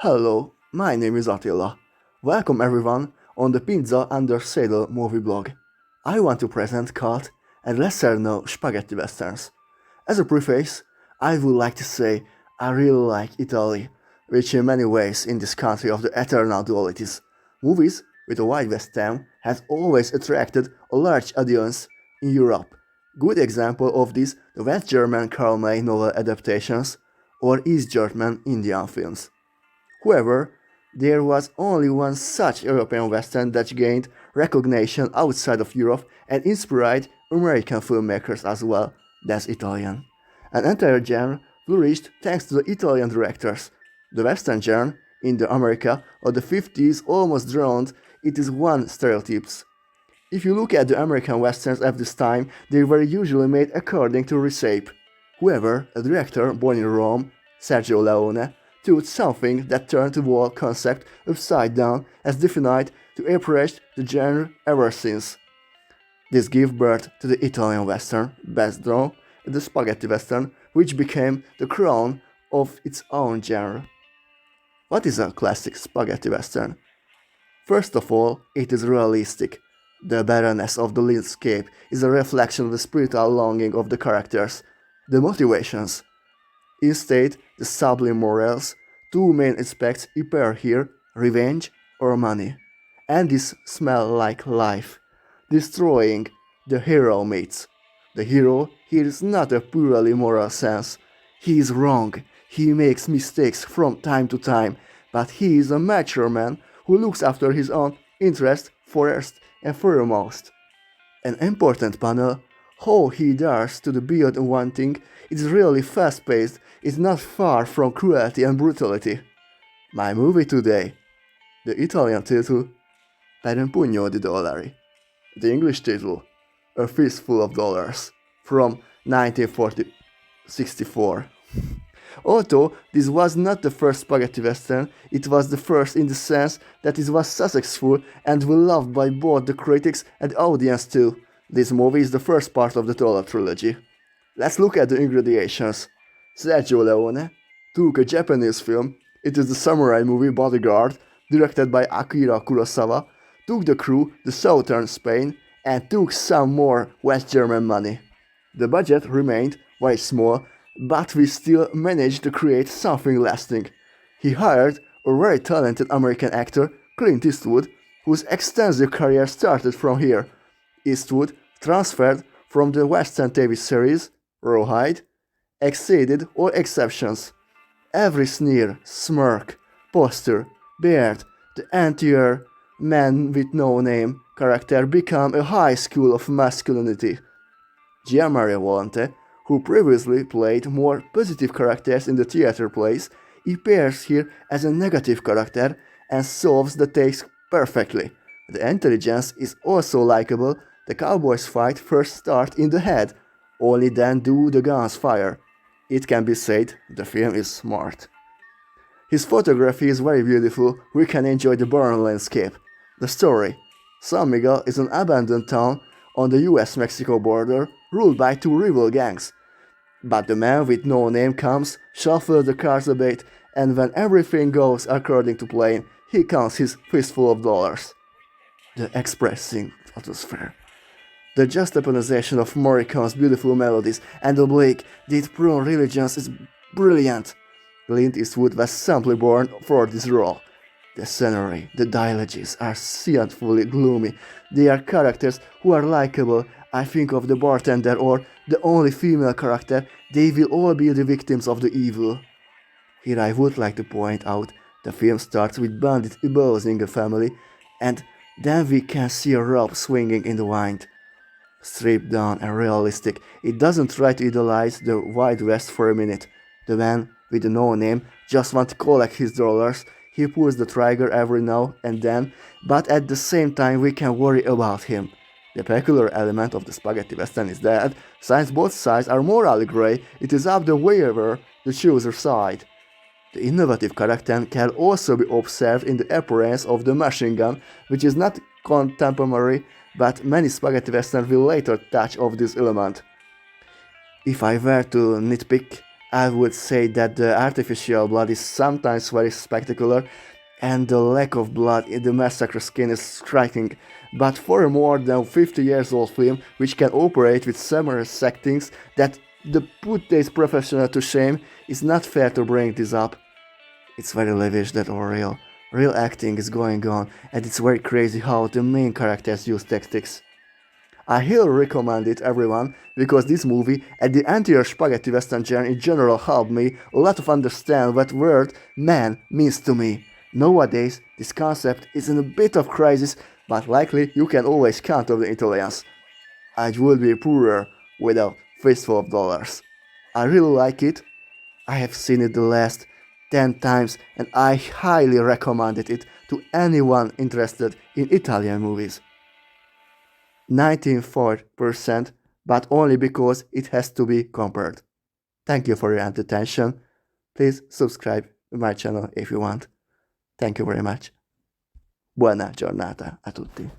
Hello, my name is Attila. Welcome everyone on the Pizza Under Saddle movie blog. I want to present cult and lesser known spaghetti westerns. As a preface, I would like to say I really like Italy, which in many ways in this country of the eternal dualities. Movies with a wide West theme has always attracted a large audience in Europe. Good example of this the West German Karl May novel adaptations or East German Indian films. However, there was only one such European Western that gained recognition outside of Europe and inspired American filmmakers as well, that's Italian. An entire genre flourished thanks to the Italian directors. The Western genre, in the America of the 50s almost drowned it is one stereotypes. If you look at the American westerns of this time, they were usually made according to recipe. However, a director born in Rome, Sergio Leone, took something that turned the whole concept upside down as defined to approach the genre ever since. This gave birth to the Italian western, best known, the spaghetti western, which became the crown of its own genre. What is a classic spaghetti western? First of all, it is realistic. The barrenness of the landscape is a reflection of the spiritual longing of the characters, the motivations. Instead, the sublime morals, two main aspects appear here, revenge or money. And these smell like life, destroying the hero myths. The hero here is not a purely moral sense. He is wrong, he makes mistakes from time to time, but he is a mature man who looks after his own interest first and foremost. An important panel, how he dares to the beyond wanting, is really fast-paced, is not far from cruelty and brutality. My movie today, the Italian title, Per un pugno di dollari. The English title, A Fistful of Dollars, from 1964. Although this was not the first spaghetti western, it was the first in the sense that it was successful and well loved by both the critics and the audience too. This movie is the first part of the Troller trilogy. Let's look at the ingredients. Sergio Leone took a Japanese film, it is the samurai movie Bodyguard, directed by Akira Kurosawa, took the crew to southern Spain and took some more West German money. The budget remained very small, but we still managed to create something lasting. He hired a very talented American actor, Clint Eastwood, whose extensive career started from here. Eastwood transferred from the Western TV series, Rawhide, exceeded all exceptions. Every sneer, smirk, posture, beard, the entire man with no name character became a high school of masculinity. Gianmaria Volante, who previously played more positive characters in the theater plays, appears here as a negative character and solves the takes perfectly. The intelligence is also likable. The cowboys fight first start in the head, only then do the guns fire. It can be said the film is smart. His photography is very beautiful, we can enjoy the barren landscape. The story. San Miguel is an abandoned town on the US-Mexico border ruled by two rival gangs. But the man with no name comes, shuffles the cards a bit, and when everything goes according to plan, he counts his fistful of dollars. The expressing atmosphere. The juxtaposition of Morricone's beautiful melodies and the bleak, deep prone religions is brilliant. Clint Eastwood was simply born for this role. The scenery, the dialogues are scientifically gloomy. They are characters who are likable. I think of the bartender or the only female character, they will all be the victims of the evil. Here I would like to point out the film starts with bandits abusing a family, and then we can see a rope swinging in the wind. Stripped down and realistic, it doesn't try to idolize the Wild West for a minute. The man with the no name just wants to collect his dollars. He pulls the trigger every now and then, but at the same time we can worry about him. The peculiar element of the spaghetti western is that, since both sides are morally grey, it is up to the viewer to choose a side. The innovative character can also be observed in the appearance of the machine gun, which is not contemporary, but many spaghetti westerns will later touch of this element. If I were to nitpick, I would say that the artificial blood is sometimes very spectacular, and the lack of blood in the massacre skin is striking. But for a more than 50 years old film, which can operate with similar settings that the put this professional to shame, is not fair to bring this up. It's very lavish that or real. Real acting is going on, and it's very crazy how the main characters use tactics. I highly recommend it everyone because this movie and the entire spaghetti western genre in general helped me a lot of understand what word man means to me. Nowadays, this concept is in a bit of crisis, but likely you can always count on the Italians. I would be poorer without fistful of dollars. I really like it. I have seen it the last 10 times and I highly recommended it to anyone interested in Italian movies. 94%, but only because it has to be compared. Thank you for your attention. Please subscribe to my channel if you want. Thank you very much. Buona giornata a tutti.